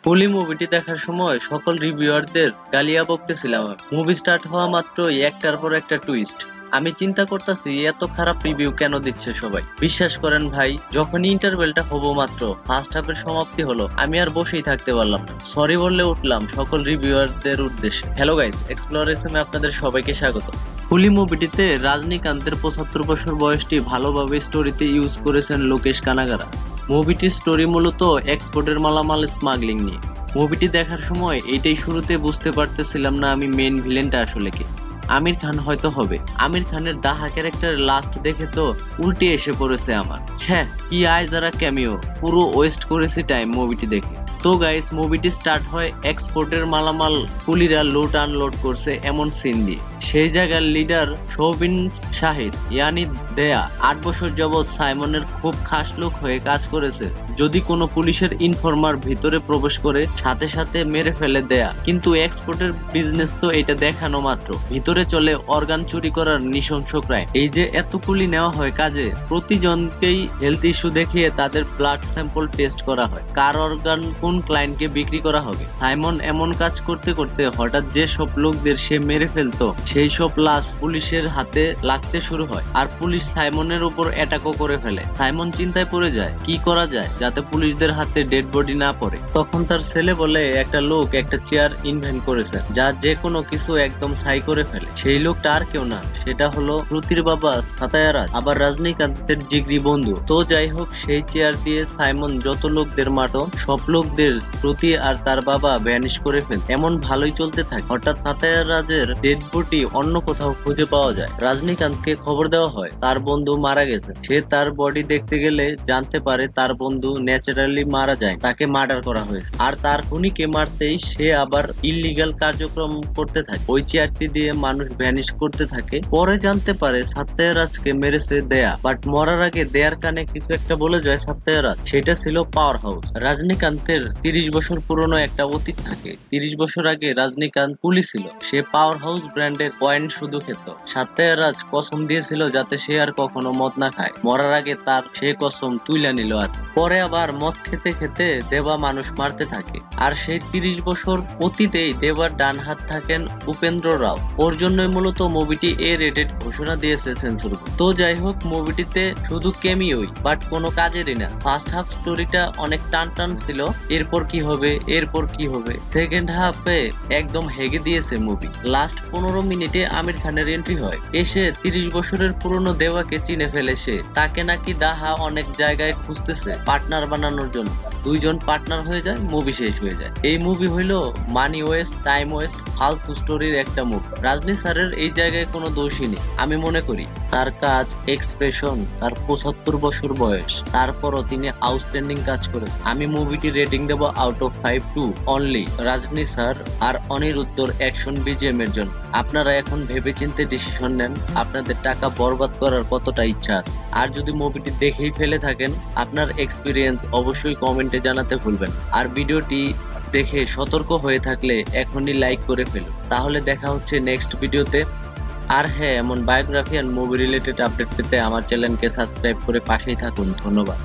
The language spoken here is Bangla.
কুলি মুভিটি দেখার সময় সকল রিভিউয়ারদের গালিয়া বকতেছিলাম। মুভি স্টার্ট হওয়া মাত্রই একটার পর একটা টুইস্ট। আমি চিন্তা করতেছি এত খারাপ রিভিউ কেন দিচ্ছে সবাই। বিশ্বাস করেন ভাই, যখনই ইন্টারভেলটা হবো মাত্র ফার্স্ট হাফের সমাপ্তি হলো, আমি আর বসেই থাকতে পারলাম না। সরি বললে উঠলাম সকল রিভিউয়ারদের উদ্দেশ্যে। হ্যালো গাইস, এক্সপ্লোরেশনে আপনাদের সবাইকে স্বাগত। কুলি মুভিটিতে রজনীকান্তের ৭৫ বছর বয়সটি ভালোভাবে স্টোরিতে ইউজ করেছেন লোকেশ কানাগারা। মুভিটির স্টোরি মূলত এক্সপোর্টের মালামাল স্মাগলিং নিয়ে। মুভিটি দেখার সময় এটাই শুরুতে বুঝতে পারতেছিলাম না আমি মেন ভিলেনটা আসলে কে। আমির খান হয়তো হবে। আমির খানের দাহা ক্যারেক্টার লাস্ট দেখে তো উল্টে এসে পড়েছে আমার। কি আয় যারা ক্যামিও, পুরো ওয়েস্ট করেছি টাইম মুভিটি দেখে। তো গাইস, মুভিটি স্টার্ট হয় এক্সপোর্টের মালামাল কুলিরা লোড আনলোড করছে এমন সিন দিয়ে। সেই জায়গার লিডার শৌবিন শাহিদ ইয়ানি দেয়া ৮ বছর যাবৎ সাইমনের খুব খাস লোক হয়ে কাজ করেছে। যদি কোনো পুলিশের ইনফরমার ভিতরে প্রবেশ করে সাথে সাথে মেরে ফেলে দেয়া, কিন্তু এক্সপোর্টের বিজনেস তো এটা দেখানো মাত্র। ভিতরে চলে অর্গান চুরি করার নৃশংস ক্রাইম। এই যে এত কুলি নেওয়া হয় কাজে, প্রতিজনকেই হেলথ ইস্যু দেখিয়ে তাদের ব্লাড স্যাম্পল টেস্ট করা হয় কার অর্গান কোন ক্লায়েন্টকে বিক্রি করা হবে। সাইমন এমন কাজ করতে করতে হঠাৎ যে সব লোকদের সে মেরে ফেলতো সেই সব লাশ পুলিশের হাতে লাগতে শুরু হয়, আর পুলিশ সাইমনের উপর অ্যাটাকও করে ফেলে। সাইমন চিন্তায় পড়ে যায় কি করা যায় যাতে পুলিশদের হাতে ডেড বডি না পড়ে। তখন তার ছেলে বলে একটা লোক একটা চেয়ার ইনভেন্ট করেছে যা যে কোনো কিছু একদম ছাই করে ফেলে। সেই লোকটা আর কেউ না, সেটা হলো শ্রুতির বাবা সাতায়ারাজ, আবার রজনীকান্তের জিগরি বন্ধু। তো যাই হোক, সেই চেয়ার দিয়ে সাইমন যত লোকদের মারতো সব লোকদের শ্রুতি আর তার বাবা ভ্যানিশ করে ফেল। এমন ভালোই চলতে থাকে। হঠাৎ সাতায়ারাজের ডেড বডি অন্য কোথাও খুঁজে পাওয়া যায়। রজনীকান্তকে খবর দেওয়া হয় তার বন্ধু মারা গেছে। সে তার বডি দেখতে গেলে জানতে পারে তার বন্ধু ন্যাচারালি মারা যায়, তাকে মার্ডার করা হয়েছে। আর তার খুনিকে মারতেই সে আবার ইল্লিগাল কার্যক্রম করতে থাকে। ওই চেয়ারটি দিয়ে মানুষ ভ্যানিশ করতে থাকে। পরে জানতে পারে সাত্যারাজকে মেরেছে দেয়া, বাট মরার আগে দেয়ার কানে কিছু একটা বলে যায় সাত্যারাজ। সেটা ছিল পাওয়ার হাউস। রজনীকান্তের ৩০ বছর পুরনো একটা অতীত থাকে। ৩০ বছর আগে রজনীকান্ত পুলিশ ছিল। সে পাওয়ার হাউস ব্র্যান্ডের পয়েন্ট শুধু খেত। সাত্যারাজ কসম দিয়েছিল যাতে সে আর কখনো মদ না খায়। মরার আগে তার সে কসম তুইলা নিল। আর পরে আবার মদ খেতে খেতে দেবা মানুষ মারতে থাকে। আর সেই ৩০ বছর অতীতেই দেবার ডান হাত থাকেন উপেন্দ্র রাও। ওর জন্যই মূলত মুভিটি রেটেড ঘোষণা দিয়েছে সেন্সর বোর্ড। তো যাই হোক, মুভিটিতে শুধু কেমিওই, বাট কোনো কাজেরই না। ফার্স্ট হাফ স্টোরিটা অনেক টান টান ছিল, এরপর কি হবে এরপর কি হবে। সেকেন্ড হাফে একদম হেগে দিয়েছে মুভি। লাস্ট ১৫ মিনিটে আমির খানের এন্ট্রি হয়। এসে ৩০ বছরের পুরনো দেওয়াকে চিনে ফেলে সে। তাকে নাকি দাহা অনেক জায়গায় খুঁজতেছে পার্টনার বানানোর জন্য। দুইজন পার্টনার হয়ে যায়, মুভি শেষ হয়ে যায়। এই মুভি হইলো মানি ওয়েস্ট, টাইম ওয়েস্ট, ফালতু স্টোরির একটা মুভি। রাজনী স্যারের এই জায়গায় কোনো দোষই নেই আমি মনে করি। তার কাজ, এক্সপ্রেশন, তার ৭৫ বছর বয়স, তারপরও তিনি আউটস্ট্যান্ডিং কাজ করেন। আমি মুভিটি রেটিং দেবো out of 5 to only Rajini sir আর অনিরুদ্ধর অ্যাকশন বিজিএম এর জন্য। আপনারা এখন ভেবেচিন্তে ডিসিশন নেন আপনাদের টাকা বরবাদ করার কতটা ইচ্ছা আছে। আর যদি মুভিটি দেখেই ফেলে থাকেন, আপনার এক্সপিরিয়েন্স অবশ্যই কমেন্টে জানাতে ভুলবেন। আর ভিডিওটি দেখে সতর্ক হয়ে থাকলে এখনই লাইক করে ফেলুন। তাহলে দেখা হচ্ছে নেক্সট ভিডিওতে। আর হ্যাঁ, এমন বায়োগ্রাফি আর মুভি রিলেটেড আপডেট পেতে আমার চ্যানেলকে সাবস্ক্রাইব করে পাশেই থাকুন। ধন্যবাদ।